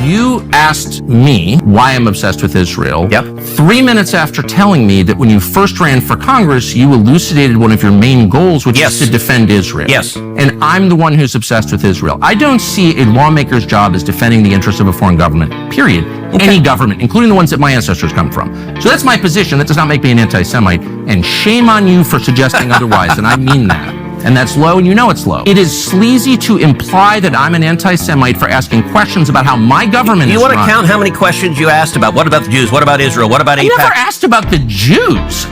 You asked me why I'm obsessed with Israel. Yep. 3 minutes after telling me that when you first ran for Congress, you elucidated one of your main goals, which is to defend Israel. Yes. And I'm the one who's obsessed with Israel. I don't see a lawmaker's job as defending the interests of a foreign government, period. Okay. Any government, including the ones that my ancestors come from. So that's my position. That does not make me an anti-Semite. And shame on you for suggesting otherwise, and I mean that. And that's low, and you know it's low. It is sleazy to imply that I'm an anti-Semite for asking questions about how my government is run. You want to count how many questions you asked about? What about the Jews? What about Israel? What about AIPAC? I never asked about the Jews.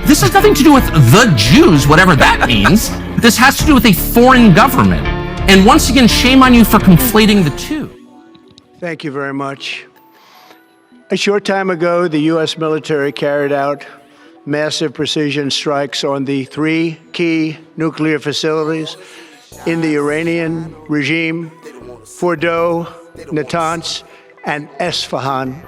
This has nothing to do with the Jews, whatever that means. This has to do with a foreign government. And once again, shame on you for conflating the two. Thank you very much. A short time ago, the U.S. military carried out massive precision strikes on the 3 key nuclear facilities in the Iranian regime: Fordow, Natanz, and Esfahan.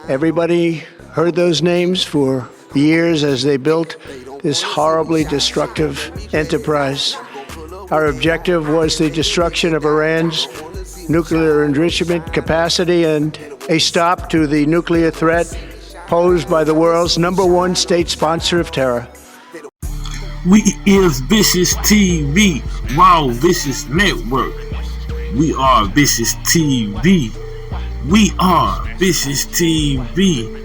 Everybody heard those names for years as they built this horribly destructive enterprise. Our objective was the destruction of Iran's nuclear enrichment capacity and a stop to the nuclear threat posed by the world's #1 state sponsor of terror. We is VishusTv, Wow Vicious Network. We are VishusTv. We are VishusTv.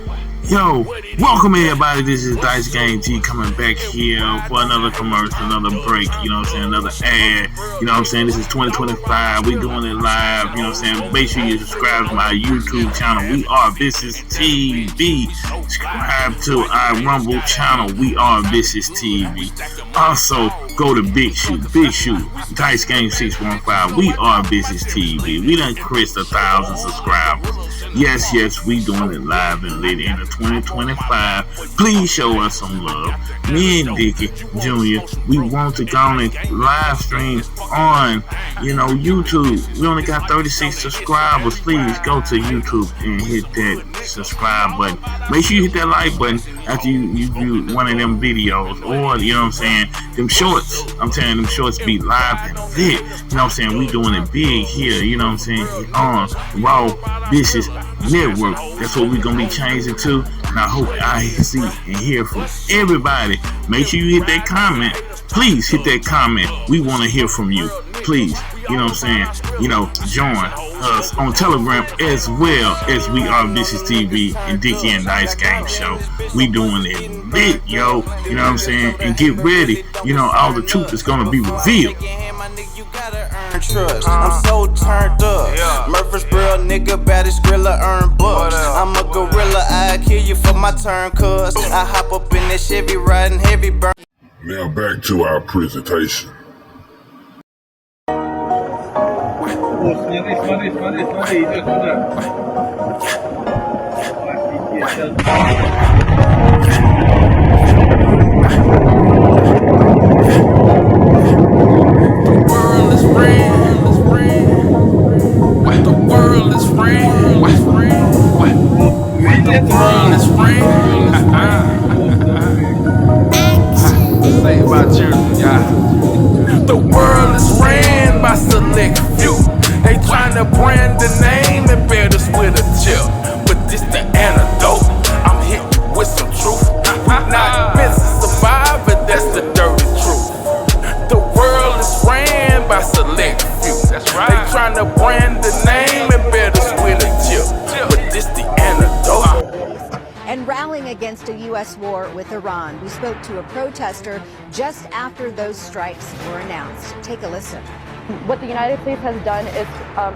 Yo, welcome everybody. This is Dice Game G coming back here for another commercial, another break, you know what I'm saying, another ad, you know what I'm saying. This is 2025, we doing it live, you know what I'm saying. Make sure you subscribe to my YouTube channel. We are VishusTv. Subscribe to our Rumble channel. We are VishusTv. Also, go to Big Shoot, Dice Game 615. We are VishusTv. We done crossed 1,000 subscribers. Yes, we doing it live and lit into 2025. Please show us some love. Me and Dickie Jr., we want to go on and live stream on, YouTube. We only got 36 subscribers. Please go to YouTube and hit that subscribe button. Make sure you hit that like button after you view one of them videos, or, you know what I'm saying, them shorts. I'm telling them shorts be live and lit. You know what I'm saying? We doing it big here, you know what I'm saying, on Raw Vicious Network. That's what we're gonna be changing to, and I hope I see and hear from everybody. Make sure you hit that comment. Please hit that comment. We want to hear from you. Please, you know what I'm saying, join us on Telegram as well as We Are VishusTv and Dickie and Dice Game Show. We doing it big, yo, you know what I'm saying, and get ready, all the truth is gonna be revealed. Trust. I'm so turned up. Murfreesboro nigga, baddest grilla, earn bucks. I'm a gorilla, I kill you for my turn, cuz I hop up in that Chevy riding heavy burn. Now back to our presentation. The world is ran by select few. They tryna brand the name and bear us with a chip. But this the antidote. I'm hit with some truth. We not meant to survive, but that's the dirty truth. The world is ran by select few. That's right. They tryna brand the name and bear us with a chip. But this the antidote. And rallying against a U.S. war with Iran. We spoke to a protester just after those strikes were announced. Take a listen. What the United States has done is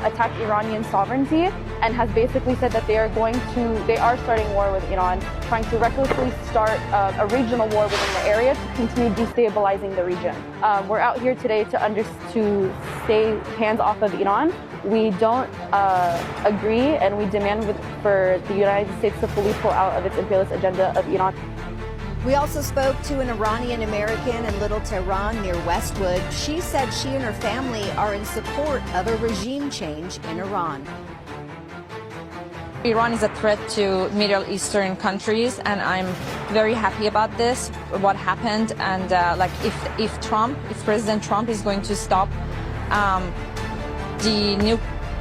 attack Iranian sovereignty and has basically said that they are starting war with Iran, trying to recklessly start a regional war within the area to continue destabilizing the region. We're out here today to stay hands off of Iran. We don't agree, and we demand for the United States to fully pull out of its imperialist agenda of Iran. We also spoke to an Iranian American in Little Tehran near Westwood. She said she and her family are in support of a regime change in Iran. Iran is a threat to Middle Eastern countries, and I'm very happy about this, what happened, and if President Trump is going to stop the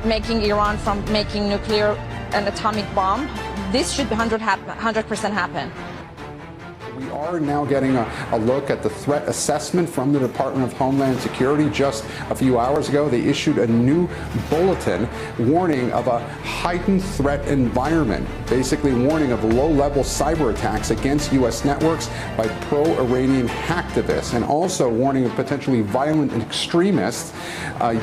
making Iran from making nuclear and atomic bomb. This should 100% happen. We are now getting a look at the threat assessment from the Department of Homeland Security. Just a few hours ago, they issued a new bulletin warning of a heightened threat environment, basically warning of low-level cyber attacks against U.S. networks by pro-Iranian hacktivists, and also warning of potentially violent extremists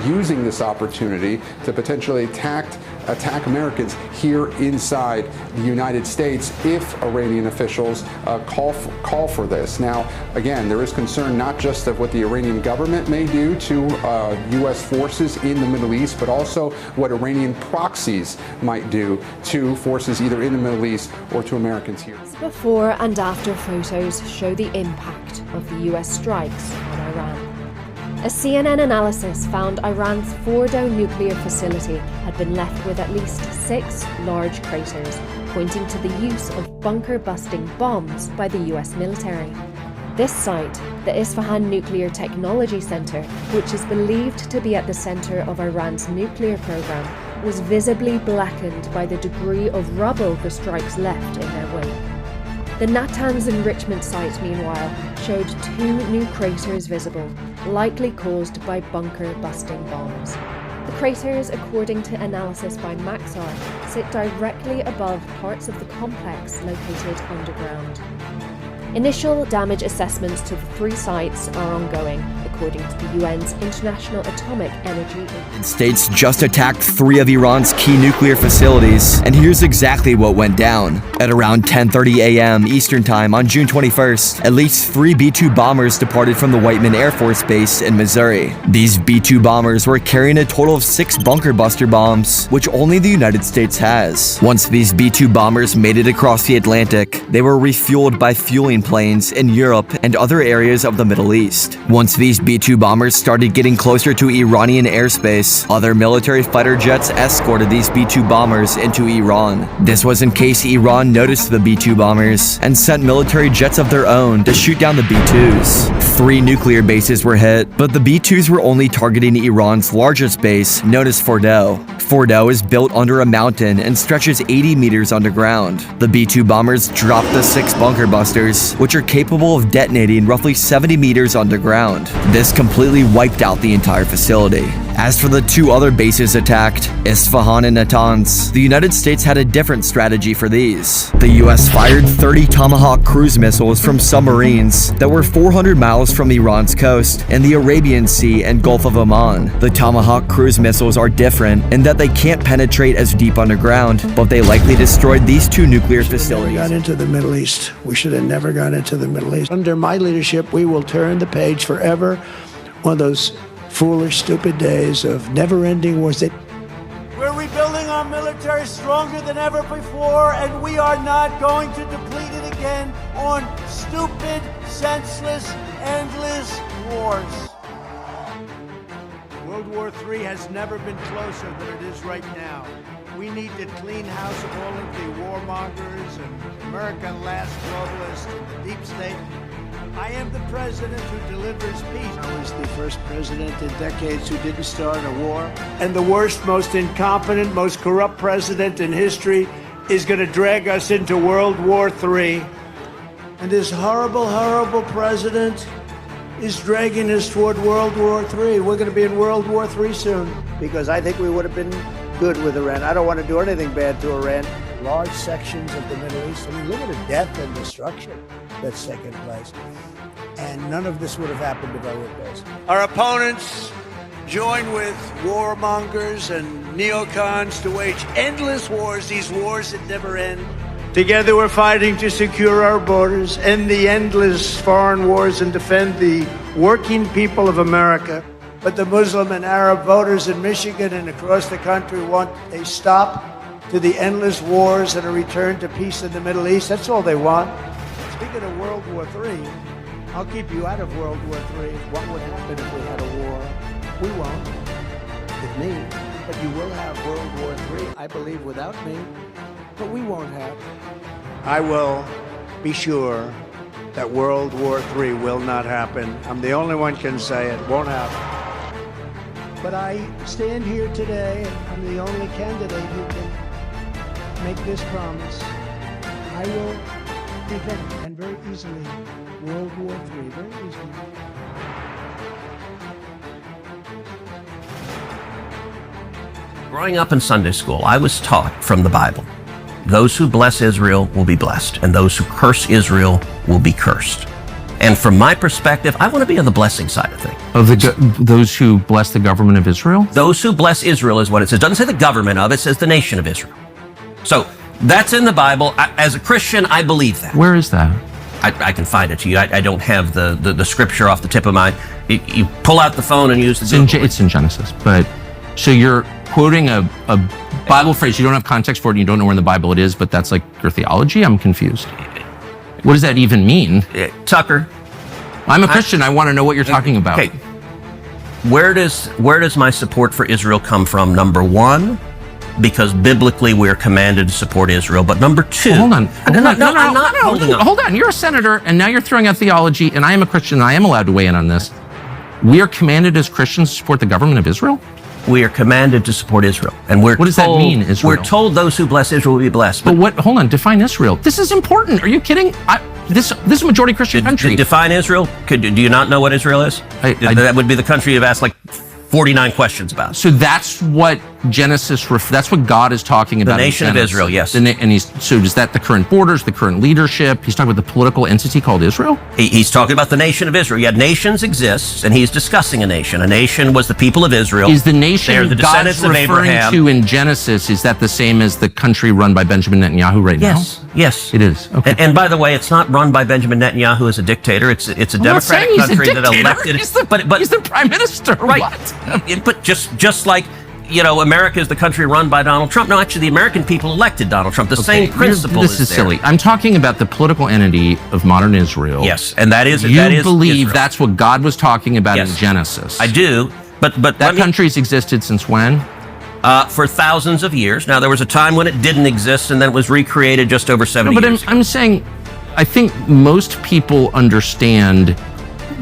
using this opportunity to potentially attack Americans here inside the United States if Iranian officials call for this. Now, again, there is concern not just of what the Iranian government may do to U.S. forces in the Middle East, but also what Iranian proxies might do to forces either in the Middle East or to Americans here. Before and after photos show the impact of the U.S. strikes on Iran. A CNN analysis found Iran's Fordow nuclear facility had been left with at least 6 large craters, pointing to the use of bunker-busting bombs by the US military. This site, the Isfahan Nuclear Technology Center, which is believed to be at the center of Iran's nuclear program, was visibly blackened by the degree of rubble the strikes left in their wake. The Natanz enrichment site, meanwhile, showed 2 new craters visible, likely caused by bunker-busting bombs. The craters, according to analysis by Maxar, sit directly above parts of the complex located underground. Initial damage assessments to the 3 sites are ongoing, according to the UN's International Atomic Energy Agency. The States just attacked 3 of Iran's key nuclear facilities, and here's exactly what went down. At around 10:30 a.m. Eastern Time on June 21st, at least 3 B-2 bombers departed from the Whiteman Air Force Base in Missouri. These B-2 bombers were carrying a total of 6 bunker buster bombs, which only the United States has. Once these B-2 bombers made it across the Atlantic, they were refueled by fueling planes in Europe and other areas of the Middle East. Once these B-2 bombers started getting closer to Iranian airspace, other military fighter jets escorted these B-2 bombers into Iran. This was in case Iran noticed the B-2 bombers and sent military jets of their own to shoot down the B-2s. 3 nuclear bases were hit, but the B-2s were only targeting Iran's largest base, known as Fordow. Fordow is built under a mountain and stretches 80 meters underground. The B-2 bombers dropped the 6 bunker busters, which are capable of detonating roughly 70 meters underground. This completely wiped out the entire facility. As for the 2 other bases attacked, Isfahan and Natanz, the United States had a different strategy for these. The US fired 30 Tomahawk cruise missiles from submarines that were 400 miles from Iran's coast in the Arabian Sea and Gulf of Oman. The Tomahawk cruise missiles are different in that they can't penetrate as deep underground, but they likely destroyed these 2 nuclear facilities. We got into the Middle East. We should have never gone into the Middle East. Under my leadership, we will turn the page forever on those foolish, stupid days of never-ending wars. We're rebuilding our military stronger than ever before, and we are not going to deplete it again on stupid, senseless, endless wars. World War III has never been closer than it is right now. We need to clean house of all of the warmongers and American last globalists and the deep state. I am the president who delivers peace. I was the first president in decades who didn't start a war. And the worst, most incompetent, most corrupt president in history is going to drag us into World War III. And this horrible, horrible president is dragging us toward World War III. We're going to be in World War III soon, because I think we would have been good with Iran. I don't want to do anything bad to Iran. Large sections of the Middle East. I mean, look at the death and destruction that's taken place. And none of this would have happened if I were president. Our opponents join with warmongers and neocons to wage endless wars, these wars that never end. Together we're fighting to secure our borders, end the endless foreign wars, and defend the working people of America. But the Muslim and Arab voters in Michigan and across the country want a stop to the endless wars and a return to peace in the Middle East. That's all they want. Speaking of World War III, I'll keep you out of World War III. What would happen if we had a war? We won't, with me, but you will have World War III, I believe, without me, but we won't have. I will be sure that World War III will not happen. I'm the only one can say it won't happen. But I stand here today, and I'm the only candidate who can make this promise. I will prevent, and very easily, World War III, very easily. Growing up in Sunday school, I was taught from the Bible, those who bless Israel will be blessed, and those who curse Israel will be cursed. And from my perspective, I want to be on the blessing side of things. Of those who bless the government of Israel? Those who bless Israel is what it says. It doesn't say the government of, it says the nation of Israel. So that's in the Bible. As a Christian, I believe that. Where is that? I can find it to you. I don't have the scripture off the tip of my... You pull out the phone and use the Google. It's in Genesis. But so you're quoting a Bible phrase. You don't have context for it and you don't know where in the Bible it is, but that's like your theology? I'm confused. What does that even mean? Tucker. I'm a Christian. I want to know what you're talking about. Okay. Where does my support for Israel come from? Number one, because biblically we're commanded to support Israel. But number two... Well, hold on. No, Hold on. You're a senator, and now you're throwing out theology, and I am a Christian, and I am allowed to weigh in on this. We are commanded as Christians to support the government of Israel? We are commanded to support Israel. And what does that mean, Israel? We're told those who bless Israel will be blessed. But what? Hold on. Define Israel. This is important. Are you kidding? This is a majority Christian country. Define Israel? Do you not know what Israel is? That would be the country you've asked like 49 questions about. So that's what Genesis, that's what God is talking about. The nation of Israel, yes. So is that the current borders, the current leadership? He's talking about the political entity called Israel? He's talking about the nation of Israel. Yeah, nations exist, and he's discussing a nation. A nation was the people of Israel. Is the nation They're the God's descendants of referring Abraham. to in Genesis, is that the same as the country run by Benjamin Netanyahu right now? Yes. It is. Okay. And by the way, it's not run by Benjamin Netanyahu as a dictator. It's a democratic country that elected. He's the prime minister. Right. What? But just like, America is the country run by Donald Trump. No, actually, the American people elected Donald Trump. The same principle This is silly. I'm talking about the political entity of modern Israel. Yes, and that is You believe Israel. That's what God was talking about in Genesis. I do, but that country's existed since when? For thousands of years. Now, there was a time when it didn't exist, and then it was recreated just over 70 years ago. I'm saying, I think most people understand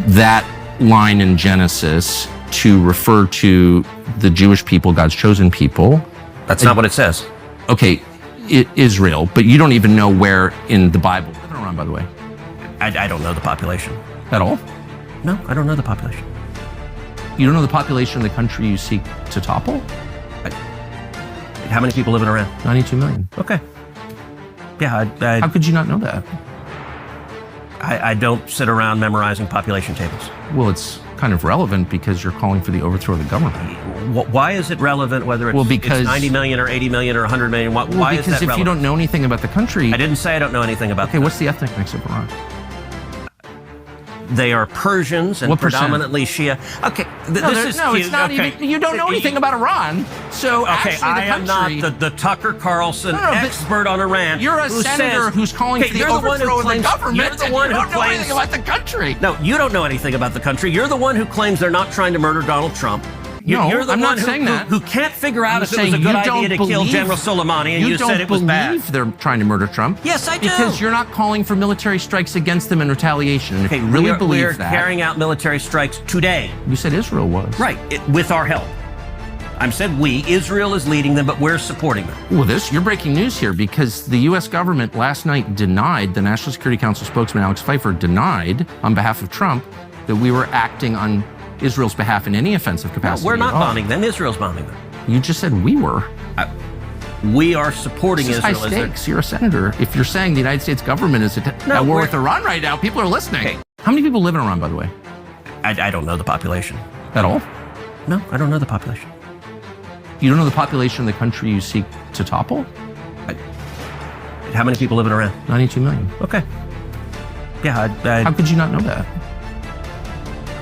that line in Genesis to refer to the Jewish people, God's chosen people. That's not what it says. Okay, Israel, but you don't even know where in the Bible. Living around, by the way. I don't know the population. At all? No, I don't know the population. You don't know the population of the country you seek to topple? How many people living around? 92 million. Okay. Yeah, How could you not know that? I don't sit around memorizing population tables. Well, it's kind of relevant because you're calling for the overthrow of the government. Why is it relevant whether it's 90 million or 80 million or 100 million? Why is that relevant? Because if you don't know anything about the country... I didn't say I don't know anything about Okay, what's the ethnic mix of Iran? They are Persians and predominantly Shia. Okay, it's not even... You don't know anything about Iran, so actually the I am country... not the Tucker Carlson expert on Iran. You're a senator who's calling for the overthrow of the government, You're the one and you who don't know claims... anything about the country. No, you don't know anything about the country. You're the one who claims they're not trying to murder Donald Trump. You're the I'm one not saying that. who can't figure out if it was a good idea to kill General Soleimani, and you said it was bad. You don't believe they're trying to murder Trump. Yes, I do. Because you're not calling for military strikes against them in retaliation. And if you really believe we're that... carrying out military strikes today. You said Israel was. Right, with our help. I said we. Israel is leading them, but we're supporting them. Well, you're breaking news here because the U.S. government last night denied, the National Security Council spokesman Alex Pfeiffer denied on behalf of Trump that we were acting on Israel's behalf in any offensive capacity. No, we're not bombing them. Israel's bombing them. You just said we were. We are supporting Israel. High stakes. You're a senator. If you're saying the United States government is at war with Iran right now, people are listening. Okay. How many people live in Iran, by the way? I don't know the population. At all? No, I don't know the population. You don't know the population of the country you seek to topple? How many people living around? 92 million. Okay. Yeah, How could you not know that?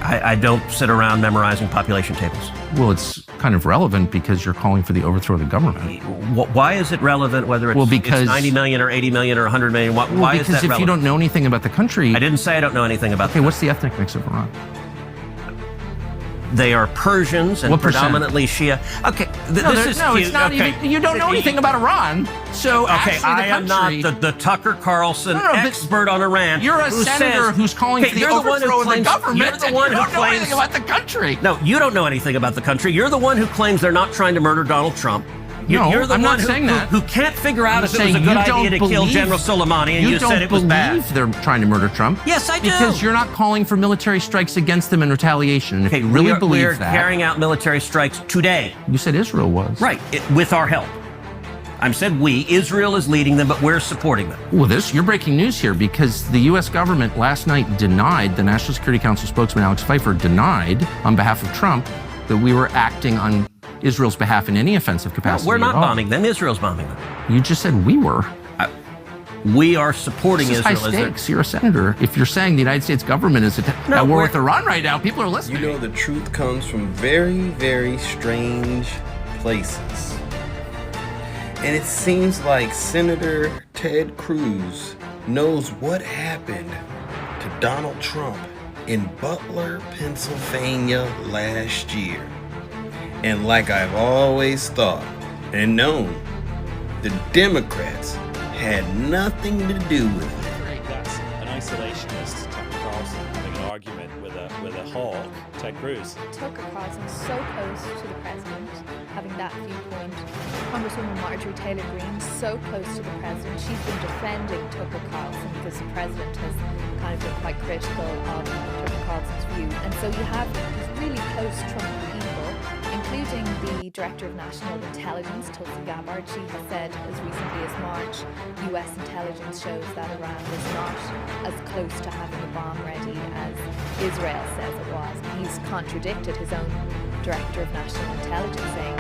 I don't sit around memorizing population tables. Well, it's kind of relevant because you're calling for the overthrow of the government. Why is it relevant whether it's 90 million or 80 million or 100 million? Why is that relevant? Because if you don't know anything about the country... I didn't say I don't know anything about Okay, what's the ethnic mix of Iran? They are Persians and What percent? predominantly Shia. Okay, this is cute. It's not okay. even, you don't know anything about Iran. So Okay, actually the I am not country, the Tucker Carlson but expert on Iran. You're a who senator says, who's calling for the you're the one who overthrow of the claims, government. You're the and one you who don't know claims anything about the country. No, you don't know anything about the country. You're the one who claims they're not trying to murder Donald Trump. No, You're the I'm one not saying that. who can't figure out I'm if it was a saying good you don't idea to kill believe- General Soleimani, and you said it was bad. They're trying to murder Trump. Yes, I do. Because you're not calling for military strikes against them in retaliation. And if you really believe we're that, carrying out military strikes today. You said Israel was. Right, with our help. I said we. Israel is leading them, but we're supporting them. Well, you're breaking news here because the U.S. government last night denied, the National Security Council spokesman Alex Pfeiffer denied on behalf of Trump that we were acting on Israel's behalf in any offensive capacity. No, we're not at all. bombing them. Israel's bombing them. You just said we were. We are supporting This is Israel. high stakes. You're a senator. If you're saying the United States government is at war with Iran right now, people are listening. You know, the truth comes from very, very strange places. And it seems like Senator Ted Cruz knows what happened to Donald Trump in Butler, Pennsylvania last year. And like I've always thought and known, the Democrats had nothing to do with it. That's an isolationist, Tucker Carlson, having an argument with a hawk, Ted Cruz. Tucker Carlson so close to the president, having that viewpoint. Congresswoman Marjorie Taylor Greene so close to the president. She's been defending Tucker Carlson because the president has kind of been quite critical of Tucker Carlson's view. And so you have these really close Trump people, including the Director of National Intelligence, Tulsi Gabbard. She has said as recently as March, US intelligence shows that Iran was not as close to having a bomb ready as Israel says it was. And he's contradicted his own Director of National Intelligence, saying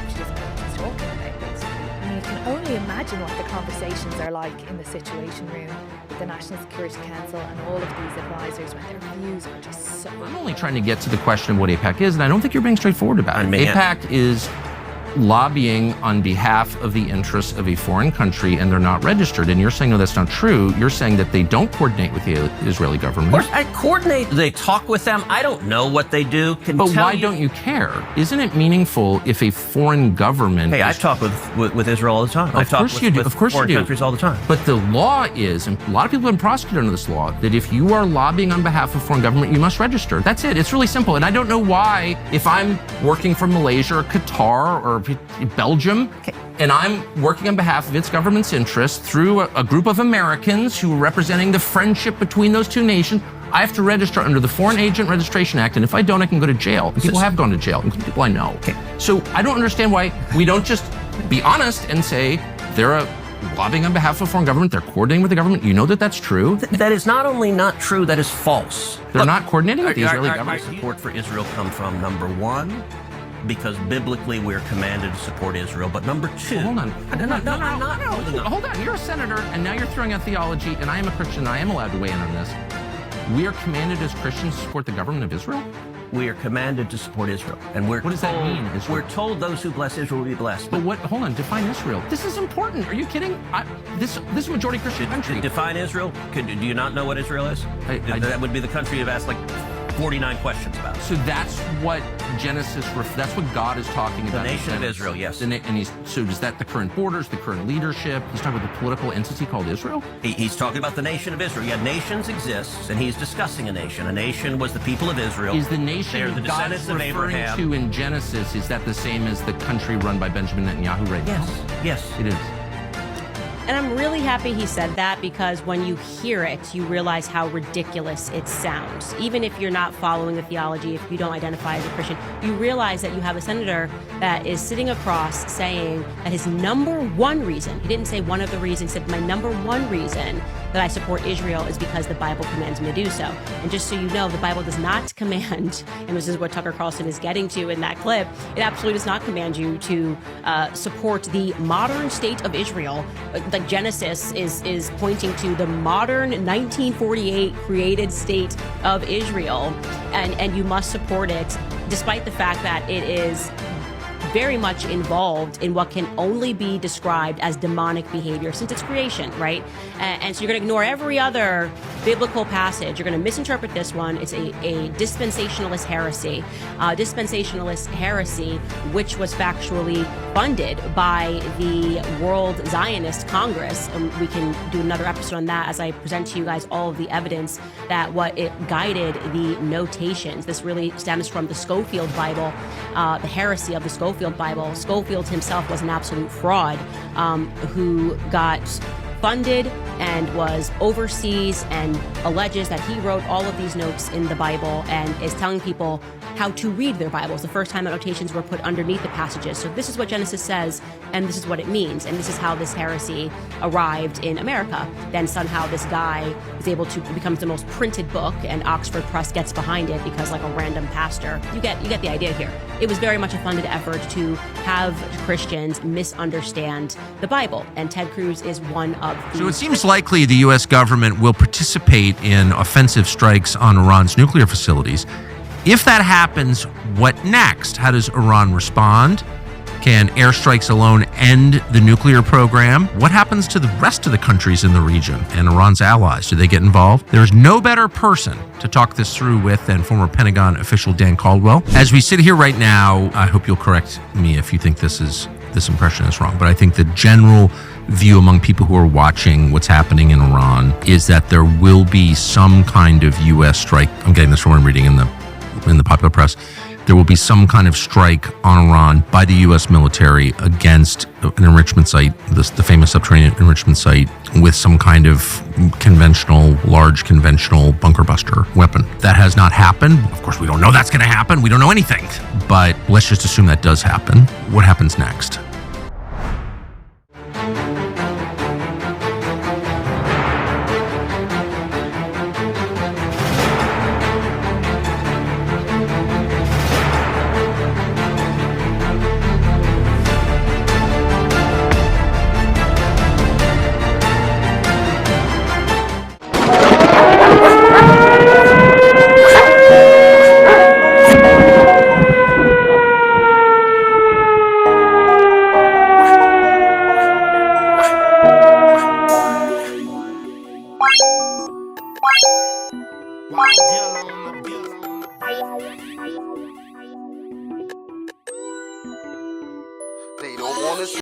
she doesn't know what she's talking about, basically. I mean, you can only imagine what the conversations are like in the Situation Room with the National Security Council and all of these advisors when their views are just so... I'm only trying to get to the question of what AIPAC is, and I don't think you're being straightforward about it. Man. AIPAC is lobbying on behalf of the interests of a foreign country, and they're not registered. And you're saying, no, that's not true. You're saying that they don't coordinate with the Israeli government. Of course, I coordinate. They talk with them. I don't know what they do. But why don't you care? Isn't it meaningful if a foreign government... Hey, I talk with Israel all the time. I talk with foreign countries all the time. But the law is, and a lot of people have been prosecuted under this law, that if you are lobbying on behalf of a foreign government, you must register. That's it. It's really simple. And I don't know why, if I'm working for Malaysia or Qatar or Belgium, and I'm working on behalf of its government's interests through a group of Americans who are representing the friendship between those two nations, I have to register under the Foreign Agent Registration Act, and if I don't, I can go to jail. And people have gone to jail, including people I know. So I don't understand why we don't just be honest and say they're lobbying on behalf of a foreign government, they're coordinating with the government. You know that that's true? That is not only not true, that is false. They're not coordinating with the Israeli Our government. support for Israel come from, number one, because biblically we're commanded to support Israel. But number two... Hold on. Hold on. You're a senator, and now you're throwing out theology, and I am a Christian, and I am allowed to weigh in on this. We are commanded as Christians to support the government of Israel? We are commanded to support Israel. And what does that mean, Israel? We're told those who bless Israel will be blessed. But what, hold on, define Israel. This is important. Are you kidding? This is a majority Christian country. Define Israel? Do you not know what Israel is? That would be the country you've asked like 49 questions about. So that's what Genesis, that's what God is talking about. The nation of Israel, yes. So is that the current borders, the current leadership? He's talking about the political entity called Israel? He's talking about the nation of Israel. Yeah, nations exist, and he's discussing a nation. A nation was the people of Israel. Is the nation They're the God descendants is of referring Abraham. to in Genesis, is that the same as the country run by Benjamin Netanyahu right now? Yes, it is. And I'm really happy he said that, because when you hear it, you realize how ridiculous it sounds. Even if you're not following the theology, if you don't identify as a Christian, you realize that you have a senator that is sitting across saying that his number one reason, he didn't say one of the reasons, he said my number one reason that I support Israel is because the Bible commands me to do so. And just so you know, the Bible does not command, and this is what Tucker Carlson is getting to in that clip, it absolutely does not command you to support the modern state of Israel. Like Genesis is pointing to the modern 1948 created state of Israel, and you must support it, despite the fact that it is very much involved in what can only be described as demonic behavior since its creation, right? And so you're going to ignore every other biblical passage. You're going to misinterpret this one. It's a dispensationalist heresy. Dispensationalist heresy, which was factually funded by the World Zionist Congress. And we can do another episode on that as I present to you guys all of the evidence that what it guided the notations. This really stems from the Schofield Bible, the heresy of the Schofield Bible. Schofield himself was an absolute fraud who got funded and was overseas and alleges that he wrote all of these notes in the Bible and is telling people how to read their Bibles. The first time that notations were put underneath the passages. So this is what Genesis says, and this is what it means, and this is how this heresy arrived in America. Then somehow this guy is able to become the most printed book, and Oxford Press gets behind it because, like a random pastor, you get the idea here. It was very much a funded effort to have Christians misunderstand the Bible, and Ted Cruz is one of the... So it seems likely the U.S. government will participate in offensive strikes on Iran's nuclear facilities. If that happens, what next? How does Iran respond? Can airstrikes alone end the nuclear program? What happens to the rest of the countries in the region and Iran's allies? Do they get involved? There's no better person to talk this through with than former Pentagon official Dan Caldwell. As we sit here right now, I hope you'll correct me if you think this impression is wrong, but I think the general view among people who are watching what's happening in Iran is that there will be some kind of U.S. strike. I'm getting this from what I'm reading in the popular press. There will be some kind of strike on Iran by the U.S. military against an enrichment site, the famous subterranean enrichment site, with some kind of large conventional bunker buster weapon. That has not happened. Of course, we don't know that's going to happen. We don't know anything. But let's just assume that does happen. What happens next? They don't want us.